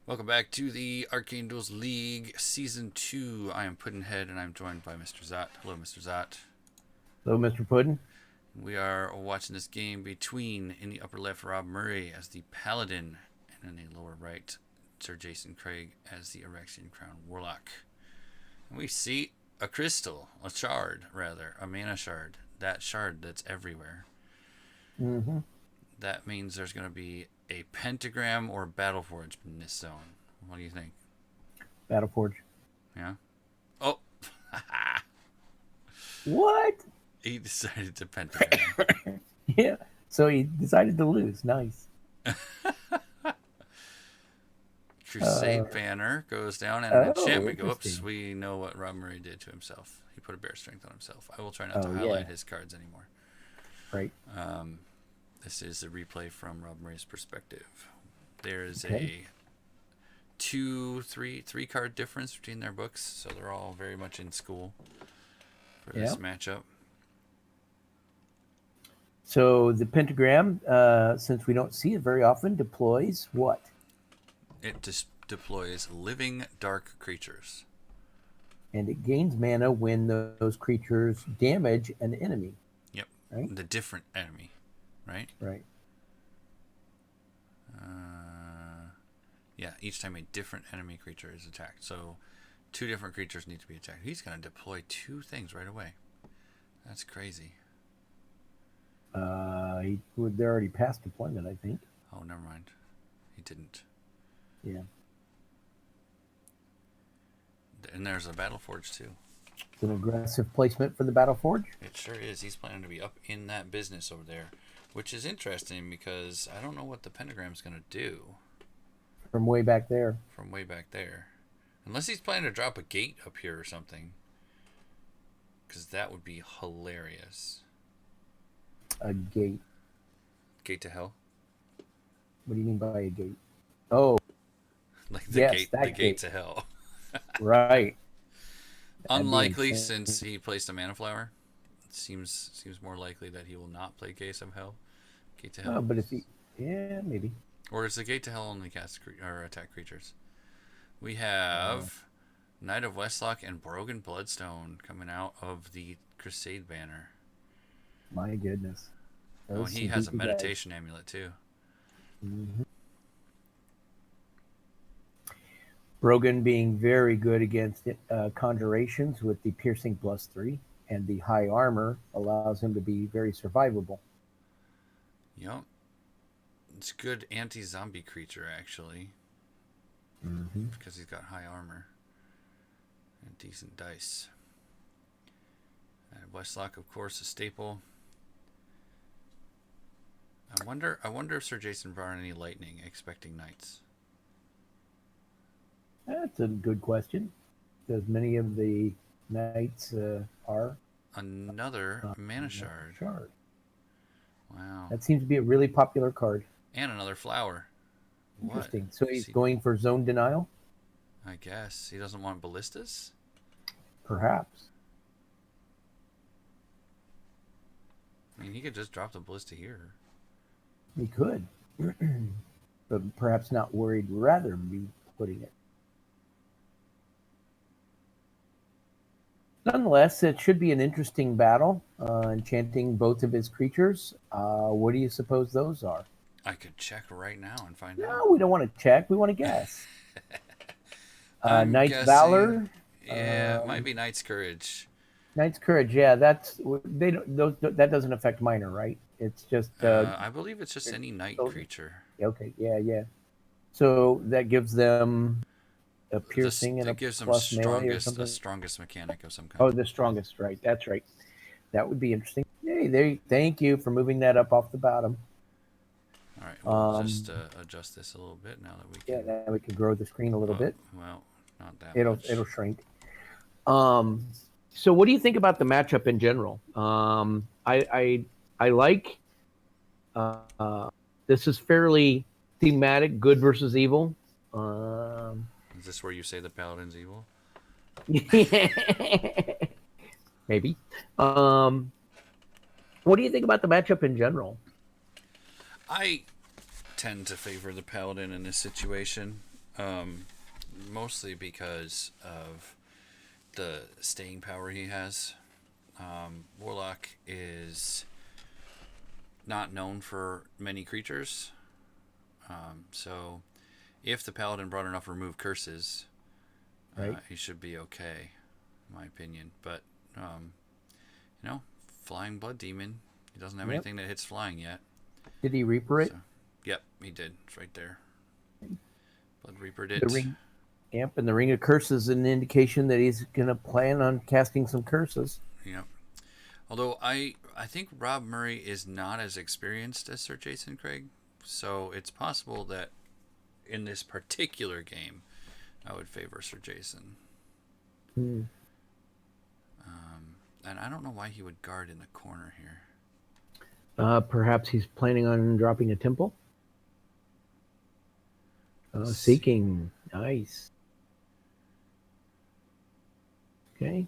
Welcome back to the Arcane Duels League Season 2. I am Puddnhead and I'm joined by Mr. Zot. Hello, Mr. Zot. Hello, Mr. Puddin. We are watching this game between, in the upper left, RobMurray as the Paladin, and in the lower right, SirJasonCrage as the Arraxian Crown Warlock. And we see a crystal, a shard, rather, a mana shard. That shard that's everywhere. Mm-hmm. That means there's going to be a pentagram or battleforge in this zone. What do you think? Battleforge. Yeah? Oh! What? He decided to pentagram. Yeah. So he decided to lose. Nice. Crusade banner goes down and an enchantment goes up. Interesting. We know what RobMurray did to himself. He put a bear strength on himself. I will try not to Oh, highlight yeah. his cards anymore. Right. This is a replay from RobMurray's perspective. There is Okay. three card difference between their books, so they're all very much in school for this Yeah. matchup. So the pentagram, since we don't see it very often, deploys what? It deploys living dark creatures. And it gains mana when those creatures damage an enemy. Yep. Right? The different enemy, right? Right. Yeah, each time a different enemy creature is attacked. So, two different creatures need to be attacked. He's going to deploy two things right away. That's crazy. They're already past deployment, I think. Oh, never mind. He didn't. Yeah. And there's a Battleforge, too. It's an aggressive placement for the Battleforge. It sure is. He's planning to be up in that business over there, which is interesting because I don't know what the pentagram's going to do From way back there. from way back there. Unless he's planning to drop a gate up here or something. Because that would be hilarious. A gate. Gate to hell? What do you mean by a gate? Oh, Like the yes, gate, that the gate gate. to hell. Right. That'd be Unlikely, insane. since he placed a mana flower. It seems more likely that he will not play Gate of Hell. Gate to Hell. Oh, but if he, yeah, maybe. Or is the Gate to Hell only cast or attack creatures? We have Knight of Westlock and Brogan Bloodstone coming out of the Crusade banner. My goodness. Oh, and he has a meditation amulet too. Mm-hmm. Brogan being very good against conjurations with the piercing +3, and the high armor allows him to be very survivable. Yep. It's good anti-zombie creature, actually. Mm-hmm. Because he's got high armor. And decent dice. And Westlock, of course, a staple. I wonder if Sir Jason brought any lightning, expecting knights. That's a good question, because many of the knights are Another mana shard. Wow. That seems to be a really popular card. And another flower. Interesting. What? So he's going for zone denial? I guess. He doesn't want ballistas? Perhaps. I mean, he could just drop the ballista here. He could. But perhaps not where he'd rather be putting it. Nonetheless, it should be an interesting battle, enchanting both of his creatures. What do you suppose those are? I could check right now and find out. No, we don't want to check. We want to guess. Knight's guessing, Valor. Yeah, it might be Knight's Courage. Knight's Courage. Yeah, that doesn't affect minor, right? It's just. I believe it's just any knight creature. Okay. Yeah. So that gives them a piercing and a gives them plus melee or a something. strongest mechanic of some kind. Oh, the strongest, right? That's right. That would be interesting. Hey, thank you for moving that up off the bottom. All right, we'll just adjust this a little bit now that we can. Yeah, now we can grow the screen a little bit. Well, not that much. It'll shrink. So what do you think about the matchup in general? I like. This is fairly thematic, good versus evil. Is this where you say the Paladin's evil? Maybe. What do you think about the matchup in general? I tend to favor the Paladin in this situation. Mostly because of the staying power he has. Warlock is not known for many creatures, so if the Paladin brought enough remove curses, Right. he should be okay, in my opinion. But you know, flying blood demon. He doesn't have Yep. anything that hits flying yet. Did he Reaper it? So, yep, he did. It's right there. Blood Reapered The it. ring. Yep, and the Ring of Curses is an indication that he's going to plan on casting some curses. Yep. Although I think RobMurray is not as experienced as SirJasonCrage, so it's possible that in this particular game, I would favor Sir Jason. Hmm. And I don't know why he would guard in the corner here. Perhaps he's planning on dropping a temple. Seeking. Nice. Okay.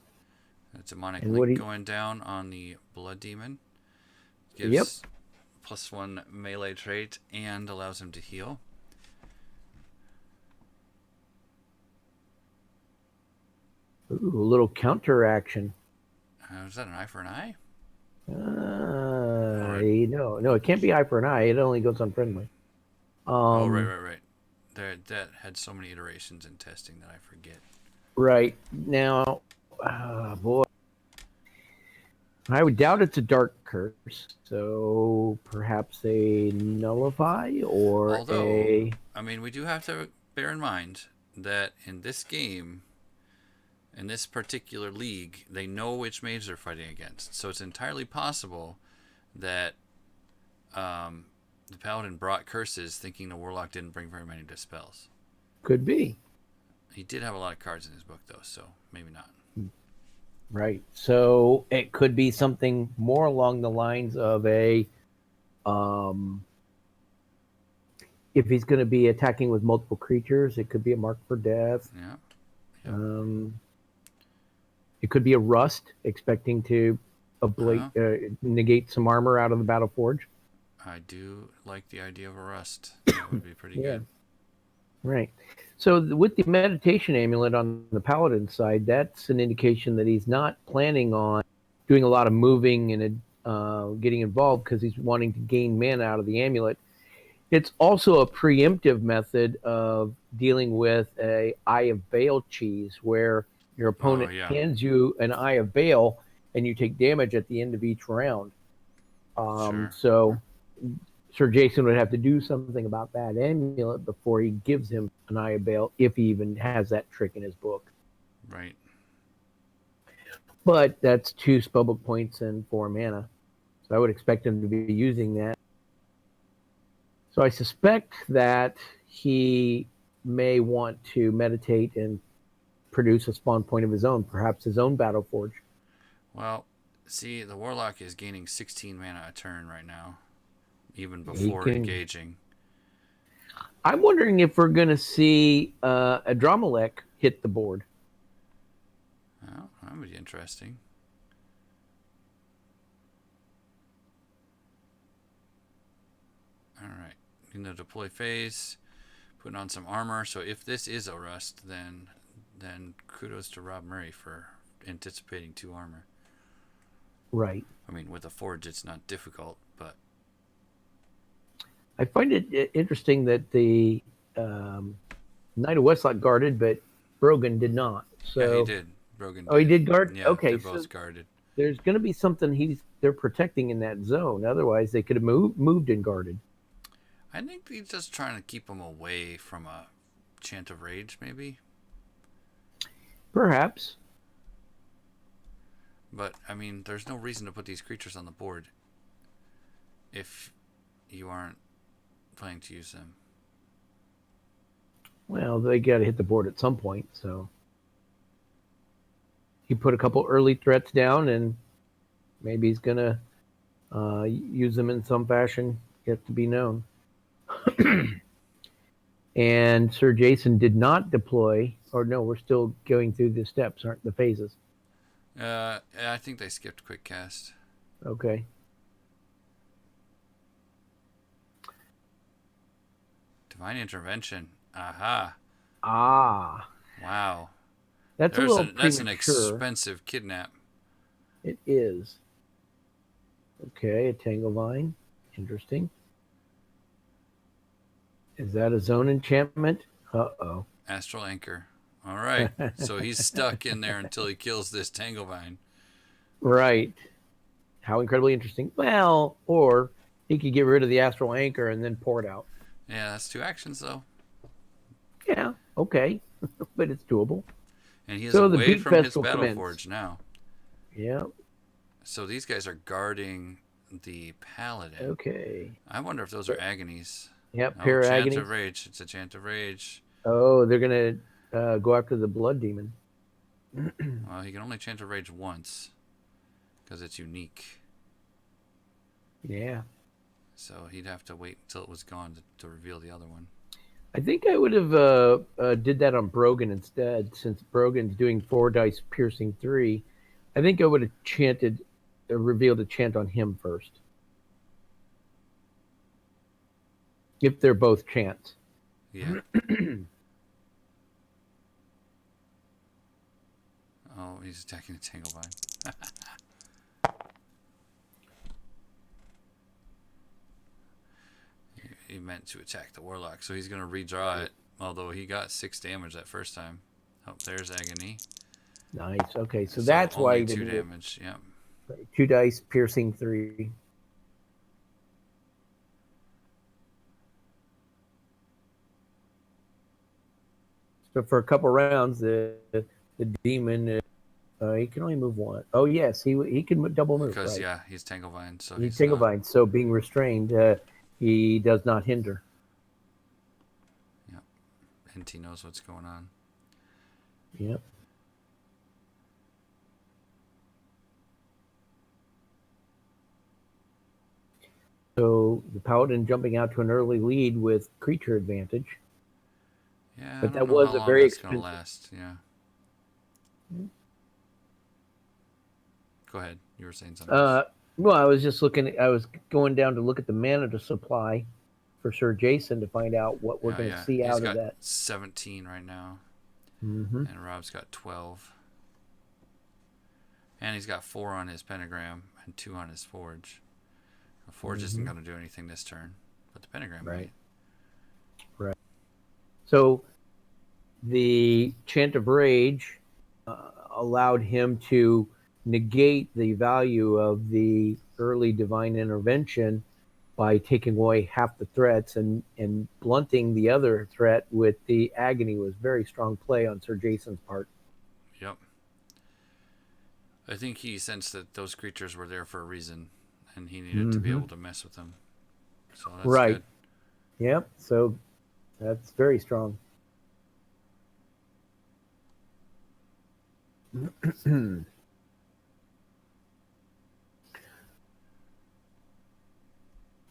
A demonic And link going down on the blood demon. Gives +1 melee trait and allows him to heal. Ooh, a little counter action. Is that an eye for an eye? No, it can't be eye for an eye. It only goes on friendly. Oh, right. That had so many iterations in testing that I forget. Right. Now, boy, I would doubt it's a dark curse. So perhaps a nullify or Although, I mean, we do have to bear in mind that in this game, in this particular league, they know which mage they're fighting against. So it's entirely possible that the Paladin brought curses thinking the Warlock didn't bring very many dispels. Could be. He did have a lot of cards in his book, though, so maybe not. Right. So it could be something more along the lines of a if he's going to be attacking with multiple creatures, it could be a mark for death. Yeah. It could be a rust, expecting to negate some armor out of the Battle Forge. I do like the idea of a rust. That would be pretty good. Right. So with the meditation amulet on the Paladin side, that's an indication that he's not planning on doing a lot of moving and getting involved because he's wanting to gain mana out of the amulet. It's also a preemptive method of dealing with a Eye of Bale cheese, where your opponent hands you an Eye of Bale and you take damage at the end of each round. Sure. So Sir Jason would have to do something about that amulet before he gives him an Eye of Bale, if he even has that trick in his book. Right. But that's 2 spellbook points and 4 mana. So I would expect him to be using that. So I suspect that he may want to meditate and produce a spawn point of his own, perhaps his own Battle Forge. Well, see, the Warlock is gaining 16 mana a turn right now, even before engaging. I'm wondering if we're going to see a Dramalek hit the board. Well, that would be interesting. All right. In the deploy phase, putting on some armor. So if this is a rust, then kudos to RobMurray for anticipating 2 armor. Right. I mean, with a forge, it's not difficult, but I find it interesting that the Knight of Westlock guarded, but Brogan did not. So yeah, he did. Brogan. Oh, he did guard. Yeah, okay, they're both guarded. There's going to be something they're protecting in that zone. Otherwise, they could have moved and guarded. I think he's just trying to keep them away from a Chant of Rage, maybe. Perhaps. But, I mean, there's no reason to put these creatures on the board if you aren't planning to use them. Well, they got to hit the board at some point, so he put a couple early threats down, and maybe he's going to use them in some fashion, yet to be known. And Sir Jason did not deploy, or no, we're still going through the steps, aren't the phases? I think they skipped quick cast. Okay. Divine Intervention. Aha. Ah, Wow. that's a little That's an premature. expensive kidnap. It is. Okay, a tangle vine. Interesting. Is that a zone enchantment? Uh-oh. Astral Anchor. All right. So he's stuck in there until he kills this Tanglevine. Right. How incredibly interesting. Well, or he could get rid of the astral anchor and then pour it out. Yeah, that's 2 actions though. Yeah, okay, but it's doable. And he is So the away Beat from his Fest will commence. Battleforge now. Yeah. So these guys are guarding the Paladin. Okay. I wonder if those are agonies. Yep. Oh, Pair of Chant agonies. of Rage. It's a Chant of Rage. Oh, they're gonna go after the blood demon. Well, he can only Chant of Rage once because it's unique. Yeah. So he'd have to wait until it was gone to reveal the other one. I think I would have did that on Brogan instead, since Brogan's doing 4 dice piercing 3. I think I would have revealed a chant on him first, if they're both chants. Yeah. Oh, he's attacking the Tanglevine. He meant to attack the Warlock, so he's going to redraw it. Although he got 6 damage that first time. Oh, there's Agony. Nice. Okay, so that's why only he 2 didn't damage. Yeah. 2 dice piercing 3. So for a couple rounds, the demon he can only move one. Oh yes, he can double move. Because Right. yeah, he's Tanglevine, so He's he's not. Tanglevine, so being restrained, he does not hinder. Yeah. NT knows what's going on. Yep. So the Paladin jumping out to an early lead with creature advantage. Yeah, But I that don't know was how a long very that's going to expensive. last. Yeah. Go ahead. You were saying something. Well, I was just looking. I was going down to look at the mana to supply for Sir Jason to find out what we're going to see He's out got of that. 17 right now. Mm-hmm. And Rob's got 12. And he's got 4 on his pentagram and 2 on his forge. The forge isn't going to do anything this turn, but the pentagram might. Right. So the Chant of Rage allowed him to negate the value of the early divine intervention by taking away half the threats and blunting the other threat with the agony was very strong play on Sir Jason's part. Yep. I think he sensed that those creatures were there for a reason, and he needed to be able to mess with them. So that's right. good. Yep. So that's very strong.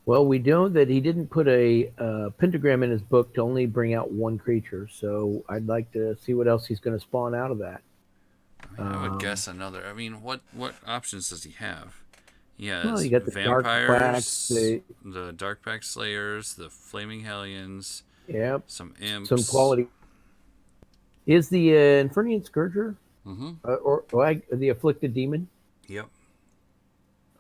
Well, we know that he didn't put a pentagram in his book to only bring out one creature, so I'd like to see what else he's going to spawn out of that. I would guess another. I mean, what options does he have? He has Well, you got the vampires, Dark the Dark Pact Slayers, the Flaming Hellions, yep, some imps. some quality. Is the Infernian Scourger or the Afflicted Demon? Yep.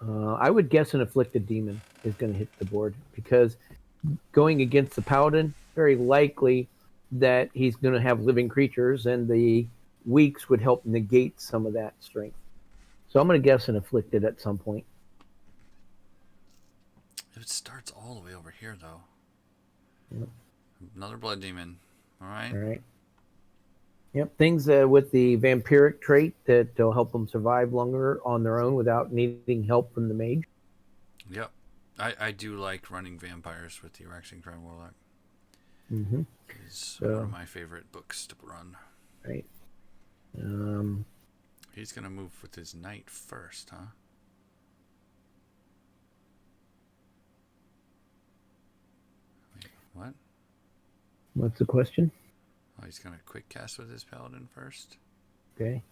I would guess an Afflicted Demon is going to hit the board because going against the Paladin, very likely that he's going to have living creatures, and the weaks would help negate some of that strength. So I'm going to guess an Afflicted at some point. It starts all the way over here, though. Yep. Another Blood Demon. All right. All right. Yep, things with the vampiric trait that will help them survive longer on their own without needing help from the mage. Yep. I do like running vampires with the Arraxian Crown Warlock. Mm-hmm. It's one of my favorite books to run. Right. He's going to move with his knight first, huh? Wait, what? What's the question? Oh, he's going to quick cast with his paladin first? Okay.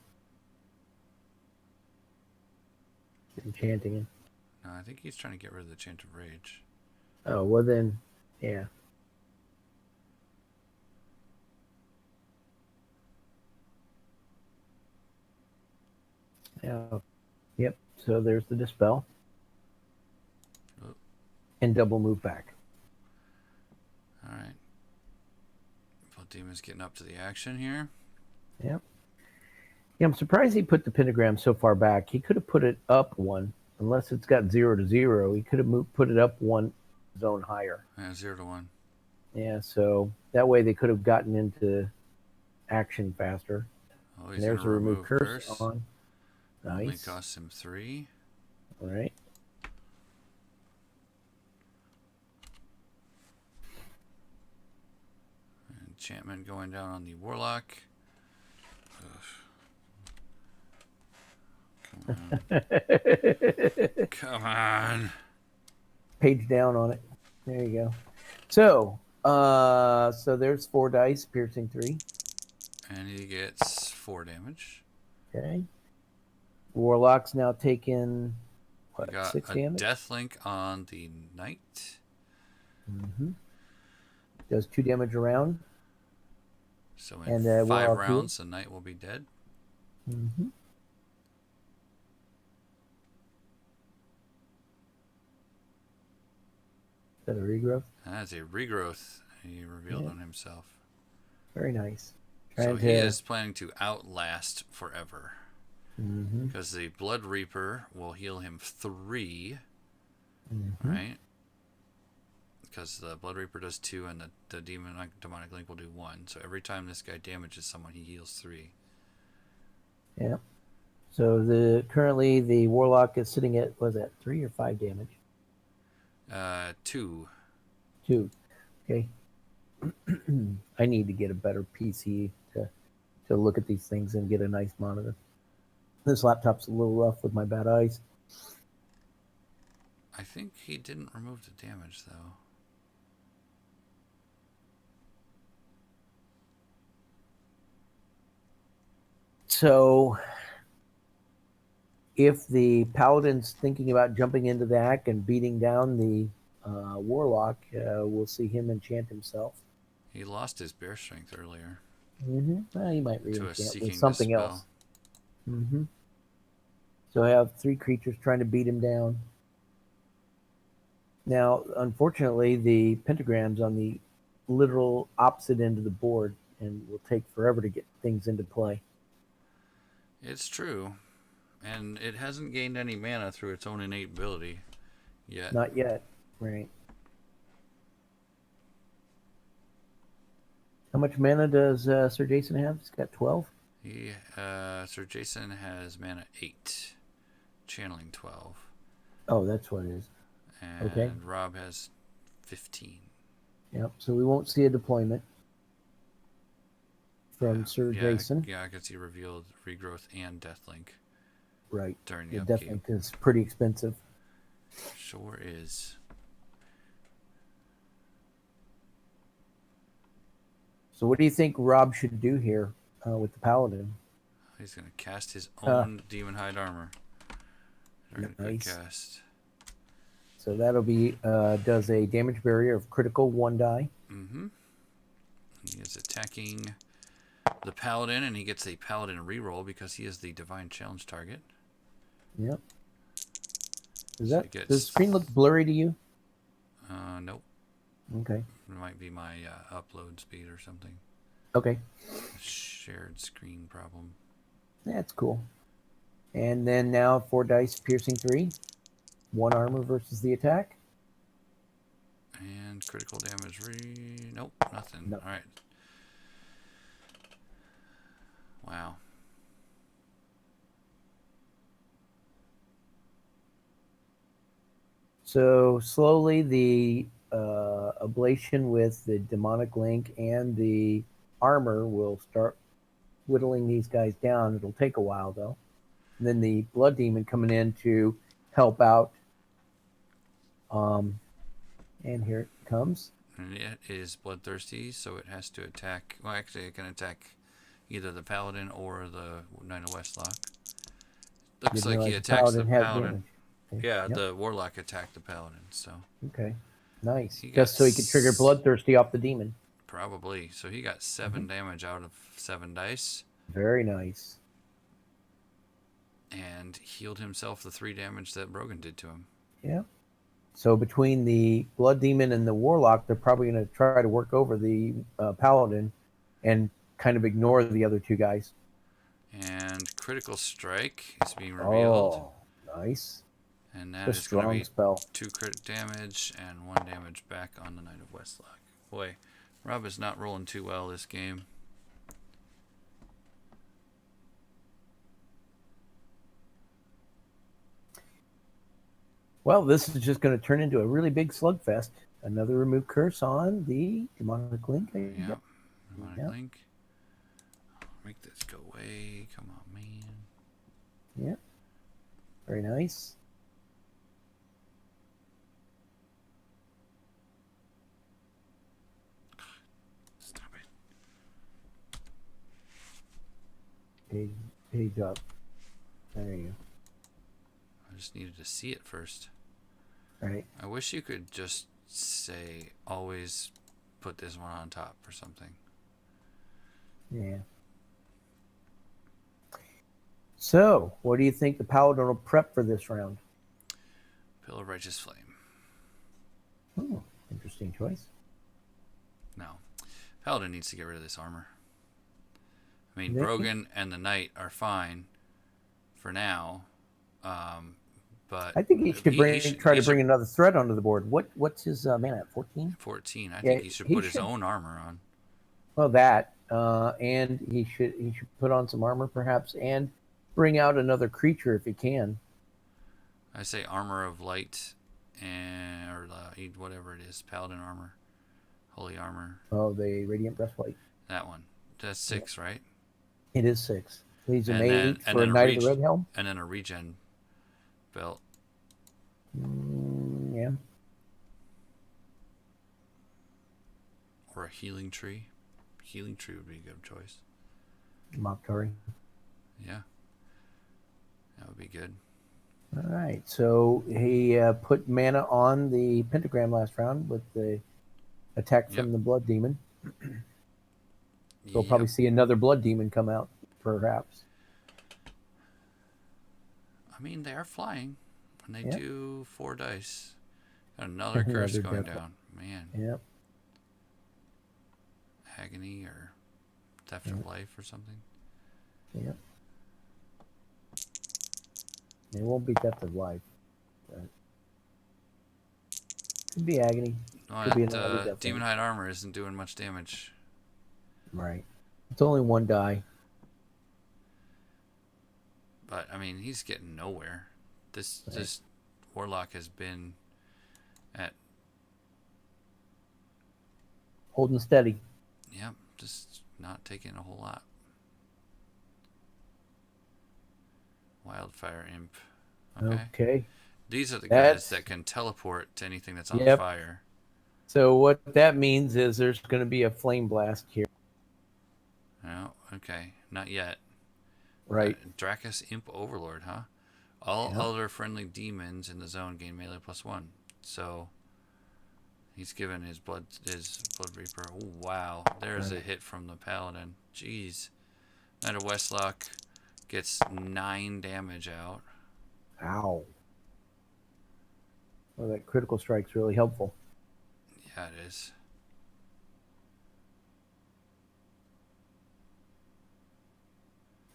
Enchanting him. No, I think he's trying to get rid of the Chant of Rage. Oh, well then, yeah. Yeah. Yep. So there's the dispel. Oh. And double move back. All right. Blood Demon's getting up to the action here. Yep. Yeah, I'm surprised he put the pentagram so far back. He could have put it up one, unless it's got 0 to 0. He could have put it up one zone higher. Yeah, 0 to 1. Yeah, so that way they could have gotten into action faster. Oh, And there's a remove curse on. Nice. Only costs him 3. All right. Enchantment going down on the Warlock. Come on. Come on. Page down on it. There you go. So there's 4 dice, piercing 3. And he gets 4 damage. Okay. Warlock's now taking We got 6 a damage. Deathlink on the Knight. Mm-hmm. Does 2 damage around. So in 5 Warlock rounds, the Knight will be dead. Mm-hmm. Is that a regrowth? That's a regrowth. He revealed on himself. Very nice. So he is planning to outlast forever. Mm-hmm. Because the Blood Reaper will heal him 3. Mm-hmm. Right? Because the Blood Reaper does 2 and the Demonic Link will do 1. So every time this guy damages someone, he heals 3. Yeah. So currently the Warlock is sitting at, was that 3 or 5 damage? 2. 2. Okay. I need to get a better PC to look at these things and get a nice monitor. This laptop's a little rough with my bad eyes. I think he didn't remove the damage, though. So if the Paladin's thinking about jumping into the act and beating down the Warlock, we'll see him enchant himself. He lost his bear strength earlier. Mm-hmm. Well, he might re-enchant Seeking with something Dispel. else. Mm-hmm. So I have 3 creatures trying to beat him down. Now, unfortunately, the pentagram's on the literal opposite end of the board and will take forever to get things into play. It's true. And it hasn't gained any mana through its own innate ability yet. Not yet. Right. How much mana does Sir Jason have? He's got 12? Sir Jason has mana 8. Channeling 12. Oh, that's what it is. And okay. Rob has 15. Yep, so we won't see a deployment from Sir Jason. Yeah, I could see revealed regrowth and Deathlink. Right. During the upkeep. Deathlink is pretty expensive. Sure is. So what do you think Rob should do here with the Paladin? He's going to cast his own Demon Hide Armor. Nice. Cast. So that'll be, does a damage barrier of critical 1 die. Mm-hmm. He is attacking the Paladin, and he gets a Paladin reroll because he is the Divine Challenge target. Yep. So does the screen look blurry to you? Nope. Okay. It might be my upload speed or something. Okay. Shared screen problem. That's cool. And then now 4 dice, piercing 3. 1 armor versus the attack. And critical damage nope, nothing. Nope. All right. Wow. So slowly the ablation with the demonic link and the armor will start whittling these guys down. It'll take a while though. And then the blood demon coming in to help out. And here it comes. And it is bloodthirsty, so it has to attack. Well, actually, it can attack either the Paladin or the Knight of Westlock. Looks like he attacks the Paladin. Okay. Yeah, yep. The Warlock attacked the Paladin, so. Okay, nice. Just so he could trigger bloodthirsty off the demon. Probably. So he got 7 damage out of 7 dice. Very nice. and healed himself the 3 damage that Brogan did to him. Yeah. So between the Blood Demon and the Warlock, they're probably going to try to work over the Paladin and kind of ignore the other 2 guys. And Critical Strike is being revealed. Oh, nice. And that is going to be spell. 2 crit damage and 1 damage back on the Knight of Westlock. Boy, Rob is not rolling too well this game. Well, this is just going to turn into a really big slugfest. Another remove curse on the Demonic Link. Yep. Demonic Link. Make this go away. Come on, man. Yep. Very nice. Stop it. Page up. There you go. I just needed to see it first. Right. I wish you could just say always put this one on top or something. Yeah. So, what do you think the Paladin will prep for this round? Pillar of Righteous Flame. Oh, interesting choice. No. Paladin needs to get rid of this armor. I mean, Brogan and the Knight are fine for now. But I think he should try to bring another threat onto the board. What's his mana at 14? 14. I think he should put his own armor on. Well, that and he should put on some armor perhaps and bring out another creature if he can. I say Armor of Light or whatever it is, Paladin armor, Holy Armor. Oh, the Radiant Breastplate. That one. That's 6, right? It is 6. He's a mage for a Knight of the Red Helm. And then a regen belt. Yeah. Or a healing tree. Healing tree would be a good choice. Moctari. Yeah. That would be good. All right. So he put mana on the pentagram last round with the attack from the Blood Demon. We'll probably see another Blood Demon come out, perhaps. I mean, they are flying when they do 4 dice. Got another curse going down. Man. Yep. Agony or Theft of Life or something. Yep. It won't be Theft of Life. But could be Agony. Could be Demon Hide Armor isn't doing much damage. Right. It's only 1 die. But, I mean, he's getting nowhere. This Warlock has been at... Holding steady. Yep, just not taking a whole lot. Wildfire Imp. Okay. These are the guys that can teleport to anything that's on fire. So what that means is there's going to be a flame blast here. Oh, okay. Not yet. Right. Dracus Imp Overlord, huh? All other friendly demons in the zone gain melee +1. So he's given his Blood Reaper. Oh, wow. There's a hit from the Paladin. Jeez. Knight of Westlock gets 9 damage out. Ow. Well, that critical strike's really helpful. Yeah, it is.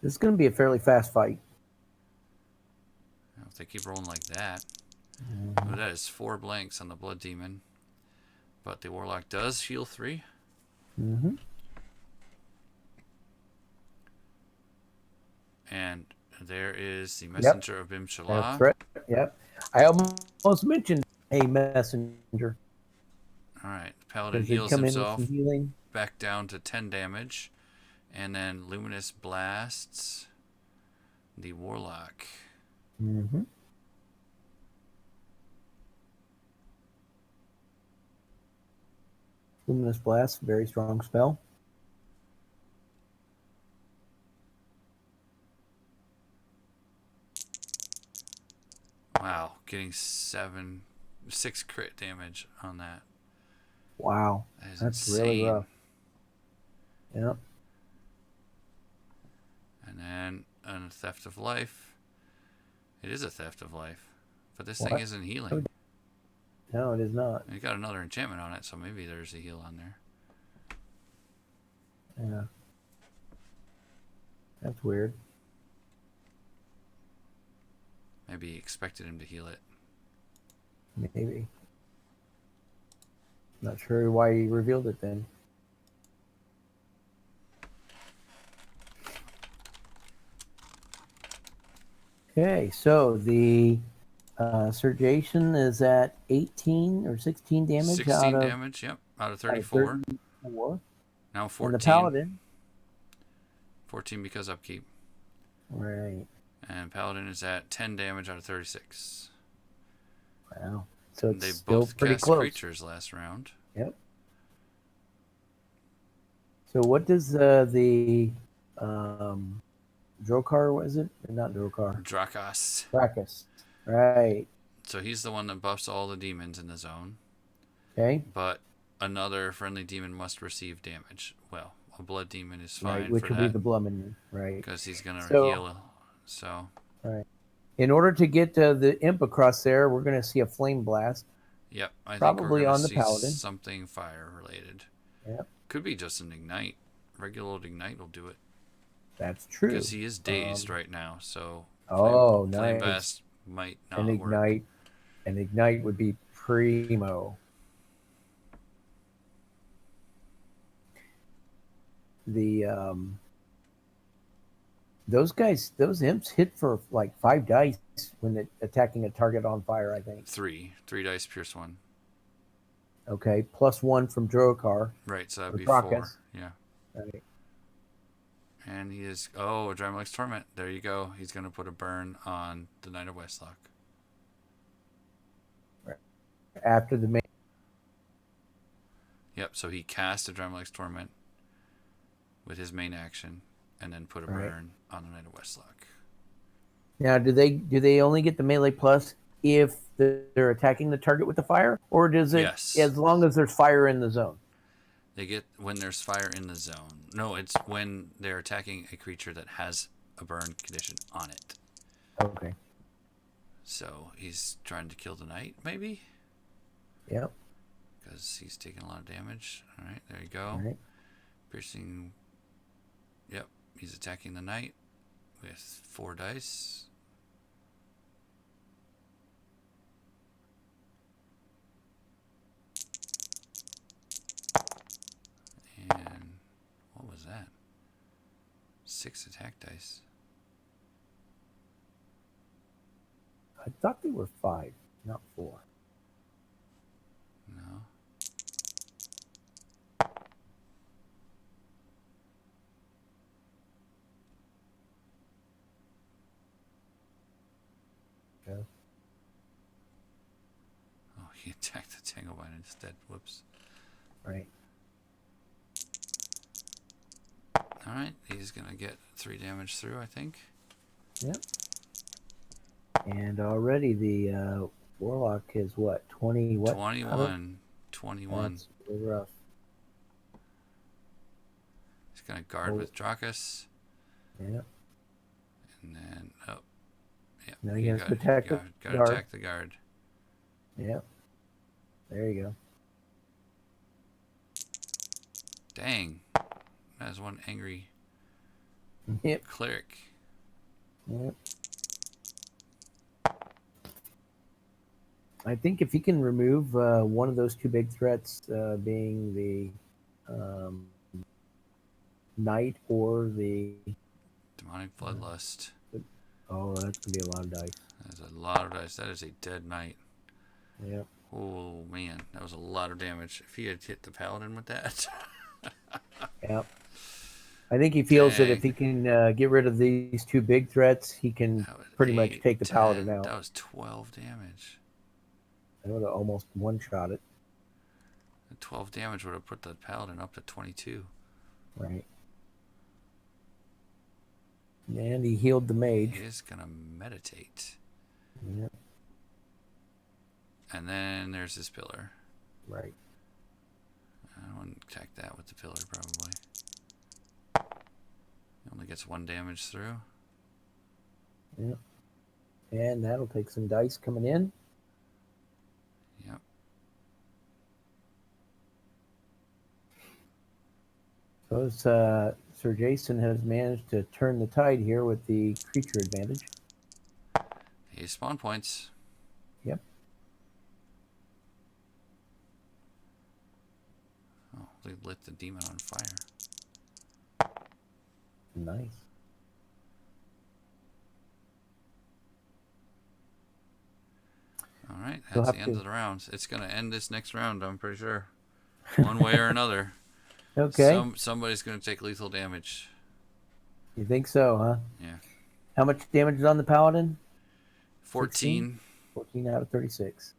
This is going to be a fairly fast fight. If they keep rolling like that. Oh, that is 4 blanks on the Blood Demon. But the Warlock does heal 3. Mm-hmm. And there is the Messenger of Bim Shalah. Right. Yep. I almost mentioned a messenger. All right. Paladin heals himself back down to 10 damage. And then Luminous blasts the Warlock. Mm-hmm. Luminous Blast, very strong spell. Wow, getting 6 crit damage on that. Wow, that's insane. Really rough. Yep. And then a Theft of Life. It is a theft of life. But this What? thing isn't healing. No, it is not. It got another enchantment on it, so maybe there's a heal on there. Yeah. That's weird. Maybe he expected him to heal it. Maybe. Not sure why he revealed it then. Okay, so the Sir Jason is at 18 or 16 damage 16 out damage, yep, out of 34. Out of 34. Now 14. And the Paladin. 14 because upkeep. Right. And Paladin is at 10 damage out of 36. Wow. So it's they still both pretty cast close. creatures last round. Yep. So what does the Drokar, was it? Not Drokar. Drakos. Right. So he's the one that buffs all the demons in the zone. Okay. But another friendly demon must receive damage. Well, a blood demon is fine Right, which for will that. be the Blummin, right? Because he's going to So- heal. So, Right. In order to get the imp across there, we're going to see a flame blast. yep, I Probably think we're on going the to see Paladin. something fire related. Yep. Could be just an ignite. Regular old ignite will do it. That's true. Because he is dazed right now, so Oh, flame nice. blast might not An work. ignite. An ignite would be primo. The those imps hit for like 5 dice when they're attacking a target on fire, I think. 3 dice pierce 1. Okay, +1 from Drokar. Right, so that'd Or be 4. Drakos. Yeah. Right. And he is Drymalec's Torment. There you go. He's gonna put a burn on the Knight of Westlock. After the main. Yep, so he cast a Drymalec's Torment with his main action and then put a Right. burn on the Knight of Westlock. Now, do they only get the melee plus if they're attacking the target with the fire, or does it Yes. as long as there's fire in the zone? They get when there's fire in the zone. No, it's when they're attacking a creature that has a burn condition on it. Okay. So he's trying to kill the knight, maybe? Yep. Because he's taking a lot of damage. All right, there you go. All right. Piercing. Yep, he's attacking the knight with 4 dice. And what was that? 6 attack dice. I thought they were 5, not 4. No. Okay. Oh, he attacked the Tanglevine instead. Whoops. Right. Alright, he's going to get 3 damage through, I think. Yep. And already the Warlock is what? 20 what? 21. 21. That's really rough. He's going to guard with Drakos. Yep. And then, yeah. Now he has to attack the got to guard. attack the guard. Yep. There you go. Dang. That's one angry Yep. cleric. Yep. I think if he can remove one of those 2 big threats, being the Knight or the... Demonic Bloodlust. Oh, that's going to be a lot of dice. That's a lot of dice. That is a dead knight. Yep. Oh, man. That was a lot of damage. If he had hit the Paladin with that. Yep. I think he feels that Dang. if he can get rid of these 2 big threats, he can That was pretty much 8, take the 10. Paladin out. That was 12 damage. I would have almost one-shot it. The 12 damage would have put the Paladin up to 22. Right. And he healed the mage. He is going to meditate. Yep. And then there's his pillar. Right. I wouldn't attack that with the pillar, probably. He only gets 1 damage through. Yep. And that'll take some dice coming in. Yep. So Sir Jason has managed to turn the tide here with the creature advantage. He spawn points. Yep. Oh, they lit the demon on fire. Nice. All right, that's the end of the rounds. It's going to end this next round, I'm pretty sure. One way or another. Okay. Somebody's going to take lethal damage. You think so, huh? Yeah. How much damage is on the Paladin? 14. 14 out of 36.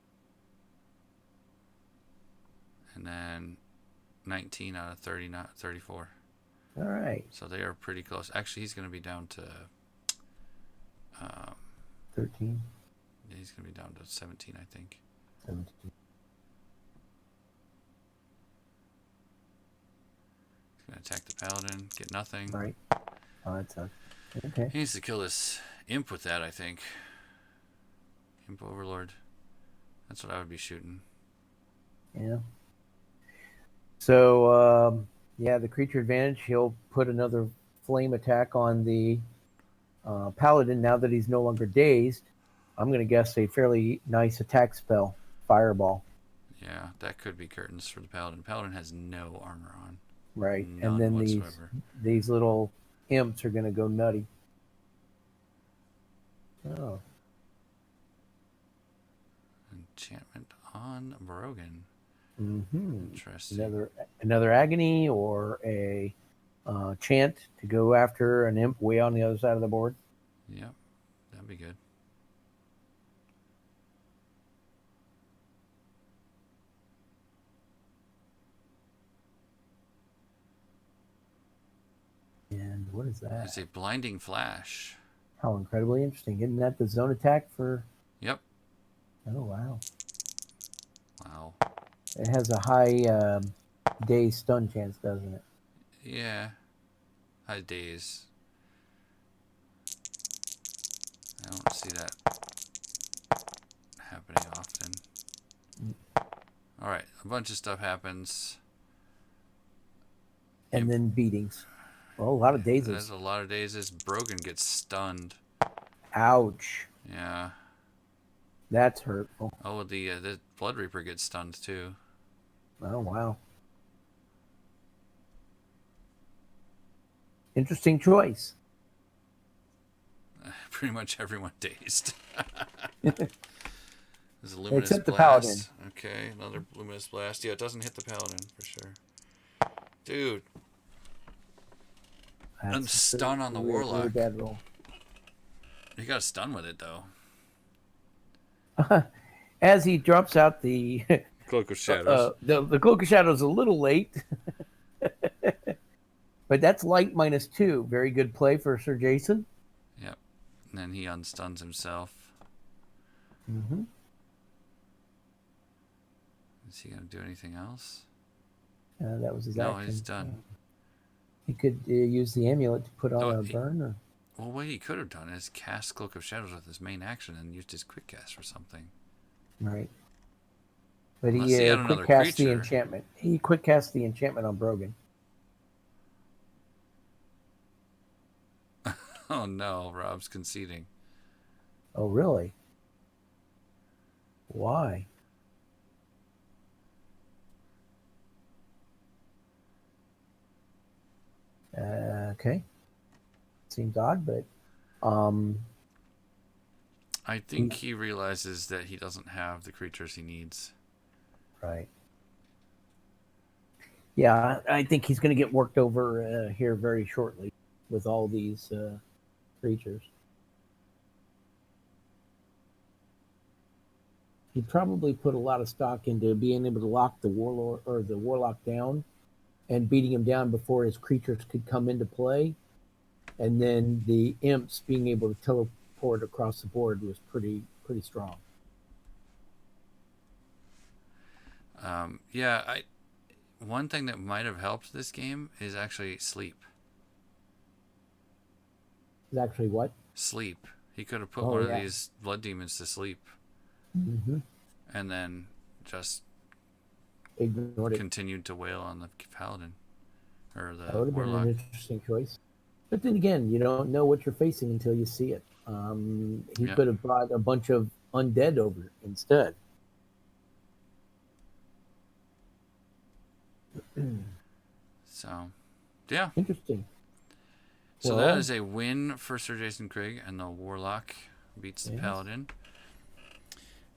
And then 19 out of 30, not 34. All right. So they are pretty close. Actually, he's going to be down to 13. Yeah, he's going to be down to 17, I think. 17. He's going to attack the Paladin, get nothing. Right. Oh, that sucks. Okay. He needs to kill this imp with that, I think. Imp Overlord. That's what I would be shooting. Yeah. So, yeah, the creature advantage, he'll put another flame attack on the Paladin now that he's no longer dazed. I'm going to guess a fairly nice attack spell, Fireball. Yeah, that could be curtains for the Paladin. Paladin has no armor on. Right. None and then whatsoever. these little imps are going to go nutty. Oh. Enchantment on Brogan. Mm-hmm. Interesting. Another agony or a chant to go after an imp way on the other side of the board. Yep, that'd be good. And what is that? It's a blinding flash. How incredibly interesting. Isn't that the zone attack for... Yep. Oh, wow. Wow. It has a high daze stun chance, doesn't it? Yeah. High days. I don't see that happening often. Alright, a bunch of stuff happens. And then beatings. Oh, a lot of dazes. There's a lot of dazes. Brogan gets stunned. Ouch. Yeah. That's hurtful. Oh, the Blood Reaper gets stunned too. Oh, wow. Interesting choice. Pretty much everyone dazed. There's a luminous Except the blast. Paladin. Okay, another luminous blast. Yeah, it doesn't hit the Paladin for sure. Dude. And stun on the Warlock. Really bad roll. He got a stun with it though. As he drops out the Cloak of Shadows. The Cloak of Shadows a little late. But that's light -2. Very good play for Sir Jason. Yep. And then he unstuns himself. Mm-hmm. Is he going to do anything else? That was his No, action. he's done. He could use the amulet to put on a burn. Or... Well, what he could have done is cast Cloak of Shadows with his main action and used his quick cast for something. Right. But Unless he had quick another cast the creature. enchantment. He quick cast the enchantment on Brogan. Oh no, Rob's conceding. Oh, really? Why? Okay. Seems odd, but I think he realizes that he doesn't have the creatures he needs. Right. Yeah, I think he's going to get worked over here very shortly with all these creatures. He probably put a lot of stock into being able to lock the Warlord or the Warlock down and beating him down before his creatures could come into play. And then the imps being able to teleport across the board was pretty strong. Yeah, one thing that might have helped this game is actually sleep. Is actually what? Sleep. He could have put Oh one of yeah. these blood demons to sleep Mm-hmm. and then just Ignored it. continued to wail on the Paladin or That the would have been an Warlock. interesting choice. But then again, you don't know what you're facing until you see it. He Yep. could have brought a bunch of undead over instead. So, yeah. Interesting. So that Well, is a win for SirJasonCrage, and the Warlock beats the yes. Paladin.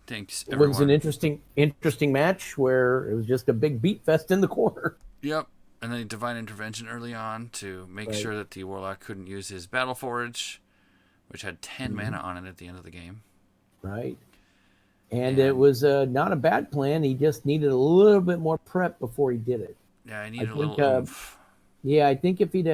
Thanks, It was an everyone. interesting match where it was just a big beat fest in the corner. Yep. And then divine intervention early on to make Right. sure that the Warlock couldn't use his Battle Forge, which had 10 mana on it at the end of the game. Right. And it And was not a bad plan. He just needed a little bit more prep before he did it. yeah, I I needed a think, little oomph. yeah, I think if he'd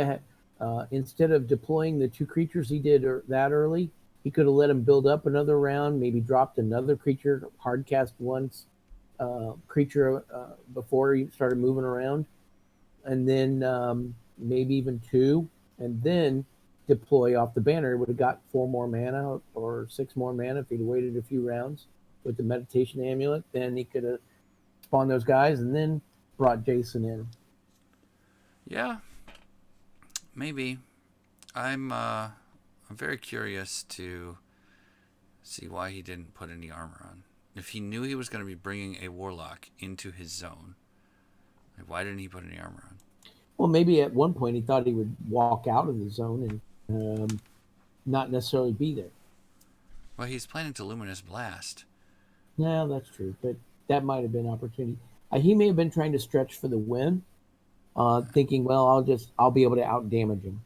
instead of deploying the 2 creatures he did that early, he could have let him build up another round, maybe dropped another creature, hard cast once creature before he started moving around, and then maybe even 2, and then deploy off the banner. Would have got 4 more mana or 6 more mana if he'd waited a few rounds with the meditation amulet. Then he could have spawned those guys and then brought Jason in. Yeah, maybe. I'm very curious to see why he didn't put any armor on. If he knew he was going to be bringing a Warlock into his zone, like, why didn't he put any armor on? Well, maybe at one point he thought he would walk out of the zone and not necessarily be there. Well, he's planning to Luminous Blast. No, that's true, but that might have been opportunity. He may have been trying to stretch for the win, thinking, well, I'll be able to out damage him.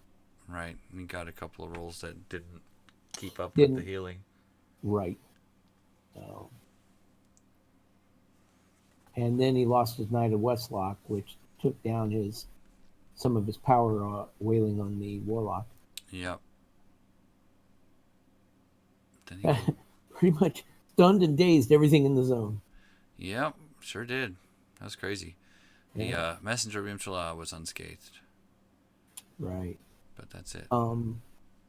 Right, and he got a couple of rolls that didn't keep up with Didn't the healing. right. And then he lost his Knight of Westlock, which took down some of his power wailing on the Warlock. Yep. Then he Pretty much stunned and dazed everything in the zone. Yep, sure did. That was crazy. Yeah. The Messenger of Imshala was unscathed. Right. But that's it.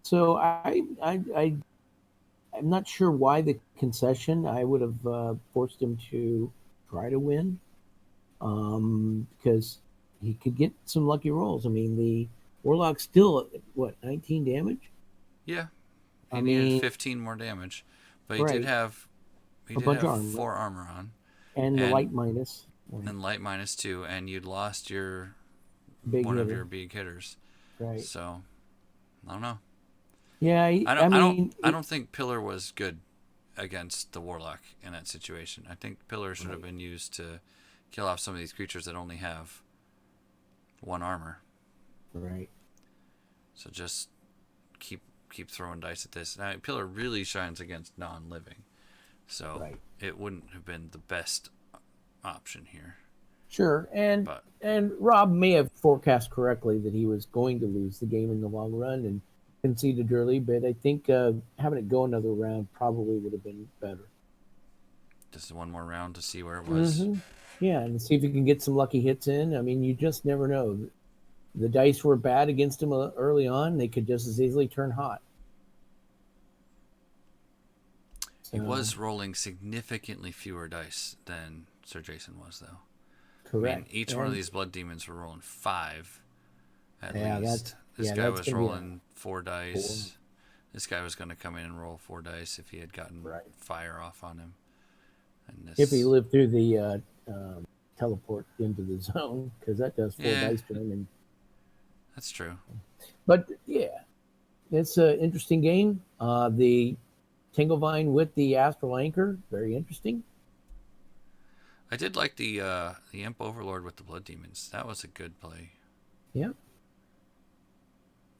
So I'm not sure why the concession. I would have forced him to try to win, because he could get some lucky rolls. I mean, the Warlock's still at, what, 19 damage? Yeah. He I needed mean, 15 more damage. But he right. did have A bunch of armor. 4 armor on. And the light minus. Right. And light minus 2, and you'd lost your Big one hitter. of your big hitters. Right. So I don't know. Yeah, I don't think Pillar was good against the Warlock in that situation. I think Pillar should have been used to kill off some of these creatures that only have 1 armor. Right. So just keep throwing dice at this. Now, Pillar really shines against non-living, so it wouldn't have been the best option here. Sure, and Rob may have forecast correctly that he was going to lose the game in the long run and conceded early, but I think having it go another round probably would have been better. Just one more round to see where it was. Mm-hmm. Yeah, and see if you can get some lucky hits in. I mean, you just never know. The dice were bad against him early on. They could just as easily turn hot. He was rolling significantly fewer dice than Sir Jason was, though. Correct. I mean, each one of these blood demons were rolling 5 at least. This Yeah, guy was rolling 4 dice. This guy was going to come in and roll 4 dice if he had gotten fire off on him. And if he lived through the teleport into the zone, because that does 4 dice to him. And that's true. But yeah, it's an interesting game. The Tinglevine with the Astral Anchor, very interesting. I did like the Imp Overlord with the Blood Demons. That was a good play. Yeah.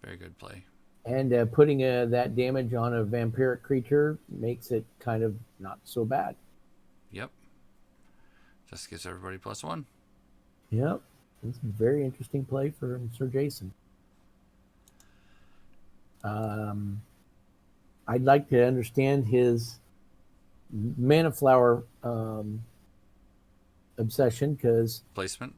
Very good play. And putting that damage on a vampiric creature makes it kind of not so bad. Yep. Just gives everybody +1. Yep. It's a very interesting play for Sir Jason. I'd like to understand his Mana Flower obsession, because placement.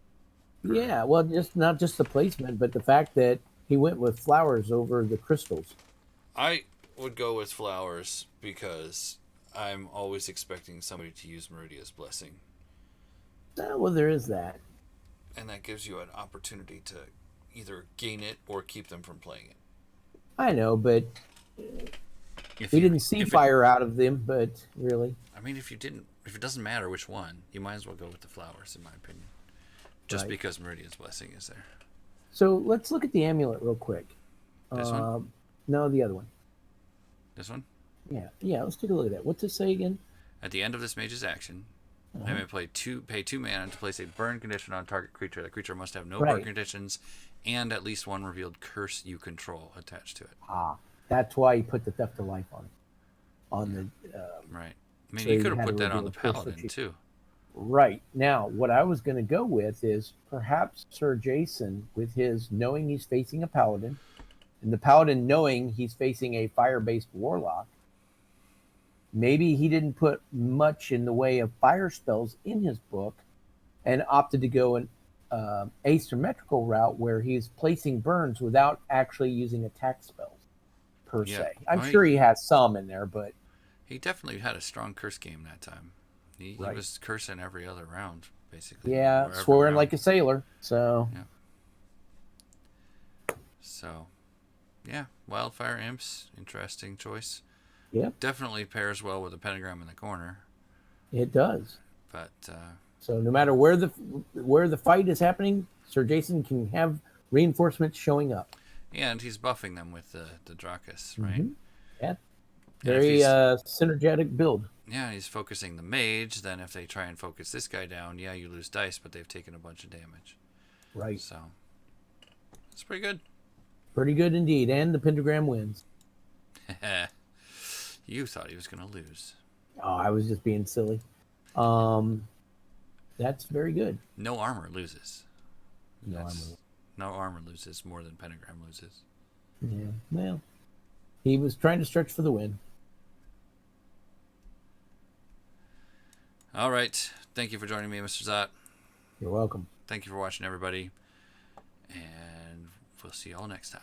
Yeah, well, not just the placement, but the fact that he went with flowers over the crystals. I would go with flowers because I'm always expecting somebody to use Meridia's Blessing. Well, there is that. And that gives you an opportunity to either gain it or keep them from playing it. I know, but we didn't see fire out of them, but really. I mean, if it doesn't matter which one, you might as well go with the flowers, in my opinion. Just because Meridia's Blessing is there. So let's look at the amulet real quick. This one? No, the other one. This one? Yeah. Let's take a look at that. What's it say again? At the end of this mage's action, I may pay 2 mana to place a burn condition on a target creature. That creature must have no burn conditions and at least one revealed curse you control attached to it. That's why you put the Theft of Life on the. Right. I mean, so you could have put that on the Paladin too. Right. Now, what I was going to go with is perhaps Sir Jason, with his knowing he's facing a Paladin, and the Paladin knowing he's facing a fire-based Warlock, maybe he didn't put much in the way of fire spells in his book and opted to go an asymmetrical route where he's placing burns without actually using attack spells, per se. I'm sure he has some in there, but... He definitely had a strong curse game that time. He was cursing every other round, basically. Yeah, swearing like a sailor. So. Yeah. So, yeah, Wildfire Imps, interesting choice. Yeah. Definitely pairs well with the pentagram in the corner. It does. But. So no matter where the fight is happening, Sir Jason can have reinforcements showing up. And he's buffing them with the Dracus, right? Mm-hmm. Yeah. Very synergetic build. Yeah, he's focusing the mage. Then if they try and focus this guy down, you lose dice, but they've taken a bunch of damage. Right. So, it's pretty good. Pretty good indeed. And the pentagram wins. You thought he was going to lose. Oh, I was just being silly. That's very good. No armor loses. No armor loses more than pentagram loses. Yeah, well, he was trying to stretch for the win. All right. Thank you for joining me, Mr. Zot. You're welcome. Thank you for watching, everybody. And we'll see you all next time.